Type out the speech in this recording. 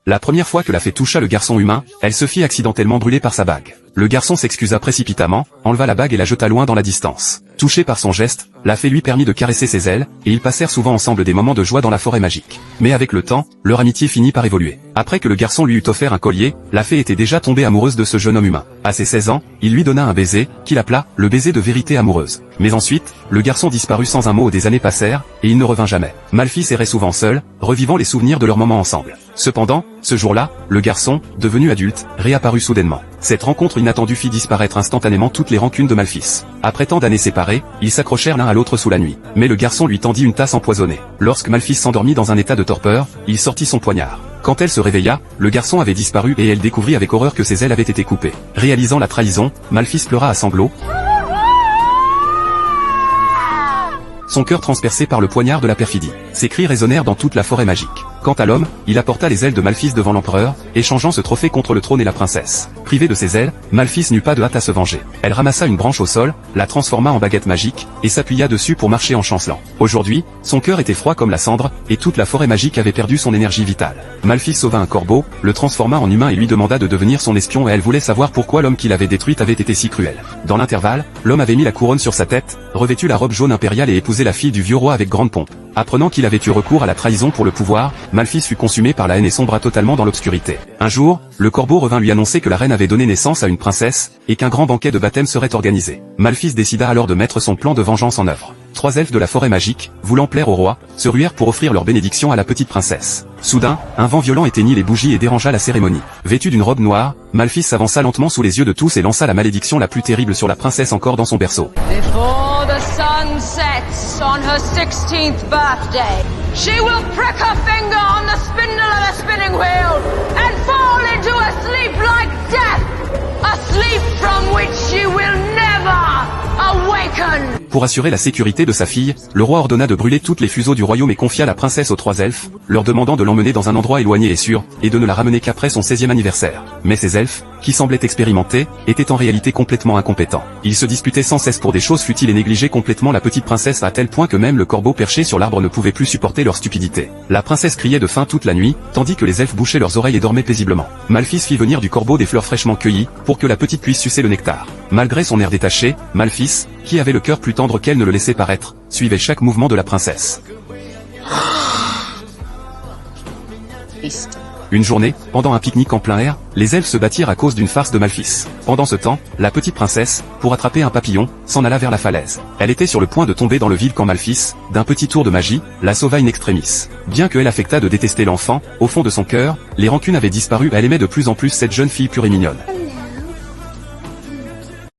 La première fois que la fée toucha le garçon humain, elle se fit accidentellement brûler par sa bague. Le garçon s'excusa précipitamment, enleva la bague et la jeta loin dans la distance. Touché par son geste, la fée lui permit de caresser ses ailes, et ils passèrent souvent ensemble des moments de joie dans la forêt magique. Mais avec le temps, leur amitié finit par évoluer. Après que le garçon lui eut offert un collier, la fée était déjà tombée amoureuse de ce jeune homme humain. À ses 16 ans, il lui donna un baiser, qu'il appela le baiser de vérité amoureuse. Mais ensuite, le garçon disparut sans un mot. Des années passèrent, et il ne revint jamais. Malphys errait souvent seul, revivant les souvenirs de leurs moments ensemble. Cependant, ce jour-là, le garçon, devenu adulte, réapparut soudainement. Cette rencontre inattendue fit disparaître instantanément toutes les rancunes de Malphys. Après tant d'années séparés, ils s'accrochèrent l'un à l'autre sous la nuit. Mais le garçon lui tendit une tasse empoisonnée. Lorsque Malphys s'endormit dans un état de torpeur, il sortit son poignard. Quand elle se réveilla, le garçon avait disparu et elle découvrit avec horreur que ses ailes avaient été coupées. Réalisant la trahison, Malphys pleura à sanglots, son cœur transpercé par le poignard de la perfidie. Ses cris résonnèrent dans toute la forêt magique. Quant à l'homme, il apporta les ailes de Malphys devant l'empereur, échangeant ce trophée contre le trône et la princesse. Privé de ses ailes, Malphys n'eut pas de hâte à se venger. Elle ramassa une branche au sol, la transforma en baguette magique, et s'appuya dessus pour marcher en chancelant. Aujourd'hui, son cœur était froid comme la cendre, et toute la forêt magique avait perdu son énergie vitale. Malphys sauva un corbeau, le transforma en humain et lui demanda de devenir son espion, et elle voulait savoir pourquoi l'homme qui l'avait détruite avait été si cruel. Dans l'intervalle, l'homme avait mis la couronne sur sa tête, revêtu la robe jaune impériale et épousé la fille du vieux roi avec grande pompe. Apprenant qu'il avait eu recours à la trahison pour le pouvoir, Malphys fut consumé par la haine et sombra totalement dans l'obscurité. Un jour, le corbeau revint lui annoncer que la reine avait donné naissance à une princesse, et qu'un grand banquet de baptême serait organisé. Malphys décida alors de mettre son plan de vengeance en œuvre. 3 elfes de la forêt magique, voulant plaire au roi, se ruèrent pour offrir leur bénédiction à la petite princesse. Soudain, un vent violent éteignit les bougies et dérangea la cérémonie. Vêtu d'une robe noire, Malphys s'avança lentement sous les yeux de tous et lança la malédiction la plus terrible sur la princesse encore dans son berceau. Before the sun sets on her 16th birthday, she will prick her finger on the spindle of the spinning wheel and fall into a sleep like death, a sleep from which she will never awaken. Pour assurer la sécurité de sa fille, le roi ordonna de brûler toutes les fuseaux du royaume et confia la princesse aux 3 elfes, leur demandant de l'emmener dans un endroit éloigné et sûr, et de ne la ramener qu'après son 16e anniversaire. Mais ces elfes, qui semblaient expérimentés, étaient en réalité complètement incompétents. Ils se disputaient sans cesse pour des choses futiles et négligeaient complètement la petite princesse à tel point que même le corbeau perché sur l'arbre ne pouvait plus supporter leur stupidité. La princesse criait de faim toute la nuit, tandis que les elfes bouchaient leurs oreilles et dormaient paisiblement. Malphys fit venir du corbeau des fleurs fraîchement cueillies, pour que la petite puisse sucer le nectar. Malgré son air détaché, Malphys, qui avait le cœur plus tendre qu'elle ne le laissait paraître, suivait chaque mouvement de la princesse. Une journée, pendant un pique-nique en plein air, les elfes se battirent à cause d'une farce de Malphys. Pendant ce temps, la petite princesse, pour attraper un papillon, s'en alla vers la falaise. Elle était sur le point de tomber dans le vide quand Malphys, d'un petit tour de magie, la sauva in extremis. Bien qu'elle affectât de détester l'enfant, au fond de son cœur, les rancunes avaient disparu. Elle aimait de plus en plus cette jeune fille pure et mignonne.